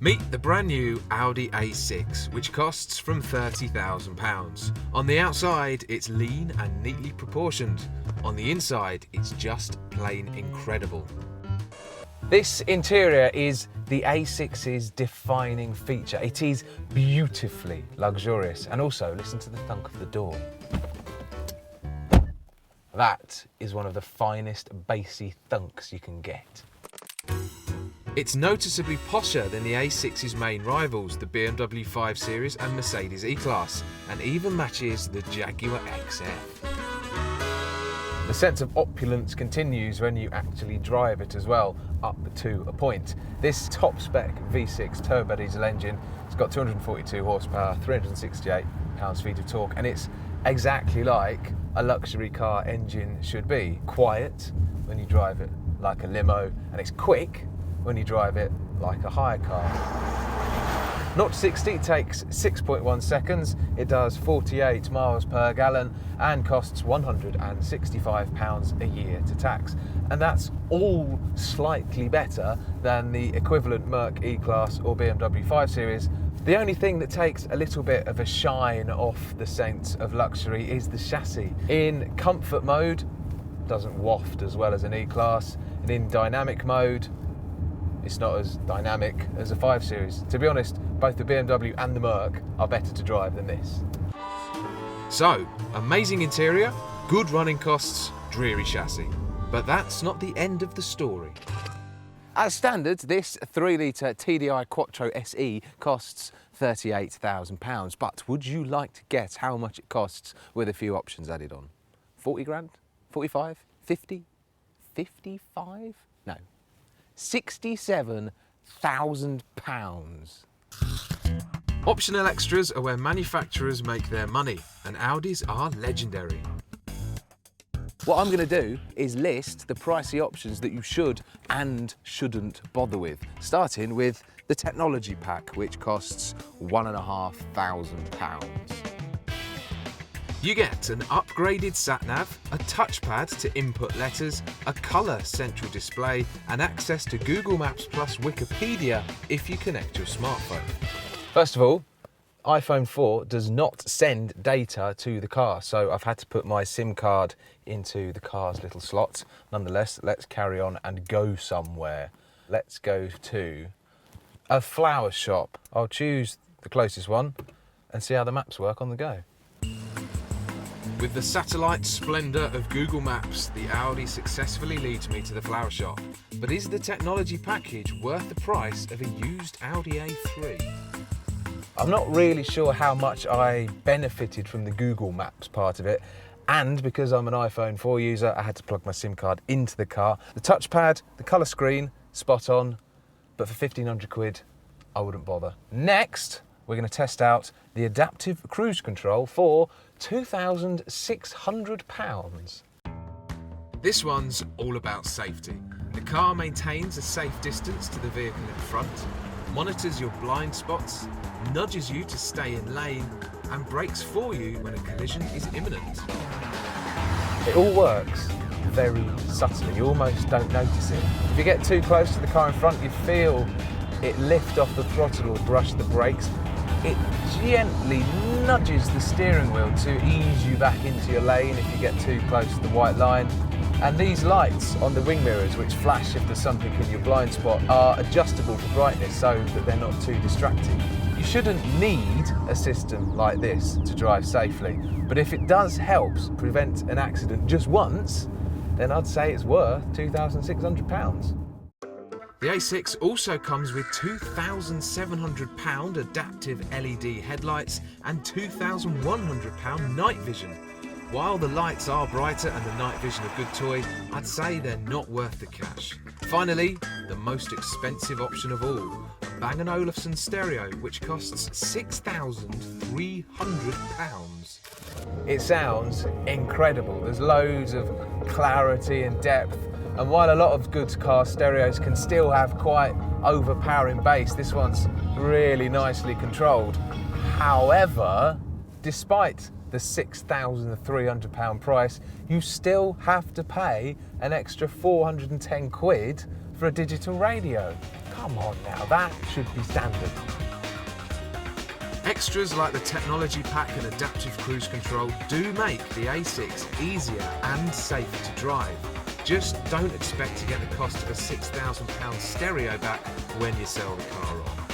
Meet the brand new Audi A6, which costs from £30,000. On the outside, it's lean and neatly proportioned. On the inside, it's just plain incredible. This interior is the A6's defining feature. It is beautifully luxurious. And also, listen to the thunk of the door. That is one of the finest bassy thunks you can get. It's noticeably posher than the A6's main rivals, the BMW 5 Series and Mercedes E-Class, and even matches the Jaguar XF. The sense of opulence continues when you actually drive it as well, up to a point. This top-spec V6 turbo diesel engine has got 242 horsepower, 368 pounds-feet of torque, and it's exactly like a luxury car engine should be. Quiet when you drive it like a limo, and it's quick when you drive it like a hire car. 0 to 60 takes 6.1 seconds, it does 48 miles per gallon and costs £165 a year to tax. And that's all slightly better than the equivalent Merc E-Class or BMW 5 Series. The only thing that takes a little bit of a shine off the scent of luxury is the chassis. In comfort mode, it doesn't waft as well as an E-Class, and in dynamic mode, it's not as dynamic as a 5 Series. To be honest, both the BMW and the Merc are better to drive than this. So, amazing interior, good running costs, dreary chassis. But that's not the end of the story. As standard, this 3-litre TDI Quattro SE costs £38,000. But would you like to guess how much it costs with a few options added on? 40 grand? 45? 50? 55? No. £67,000. Optional extras are where manufacturers make their money, and Audis are legendary. What I'm going to do is list the pricey options that you should and shouldn't bother with, starting with the technology pack, which costs £1,500. You get an upgraded sat-nav, a touchpad to input letters, a colour central display, and access to Google Maps plus Wikipedia if you connect your smartphone. First of all, iPhone 4 does not send data to the car, so I've had to put my SIM card into the car's little slot. Nonetheless, let's carry on and go somewhere. Let's go to a flower shop. I'll choose the closest one and see how the maps work on the go. With the satellite splendour of Google Maps, the Audi successfully leads me to the flower shop. But is the technology package worth the price of a used Audi A3? I'm not really sure how much I benefited from the Google Maps part of it, and because I'm an iPhone 4 user, I had to plug my SIM card into the car. The touchpad, the colour screen, spot on, but for 1,500 quid, I wouldn't bother. Next, we're going to test out the adaptive cruise control for £2,600. This one's all about safety. The car maintains a safe distance to the vehicle in front, monitors your blind spots, nudges you to stay in lane, and brakes for you when a collision is imminent. It all works very subtly, you almost don't notice it. If you get too close to the car in front, you feel it lift off the throttle or brush the brakes. It gently nudges the steering wheel to ease you back into your lane if you get too close to the white line. And these lights on the wing mirrors, which flash if there's something in your blind spot, are adjustable for brightness so that they're not too distracting. You shouldn't need a system like this to drive safely, but if it does help prevent an accident just once, then I'd say it's worth £2,600. The A6 also comes with £2,700 adaptive LED headlights and £2,100 night vision. While the lights are brighter and the night vision a good toy, I'd say they're not worth the cash. Finally, the most expensive option of all, a Bang & Olufsen stereo, which costs £6,300. It sounds incredible. There's loads of clarity and depth. And while a lot of good car stereos can still have quite overpowering bass, this one's really nicely controlled. However, despite the £6,300 price, you still have to pay an extra 410 quid for a digital radio. Come on now, that should be standard. Extras like the technology pack and adaptive cruise control do make the A6 easier and safer to drive. Just don't expect to get the cost of a £6,000 stereo back when you sell the car on.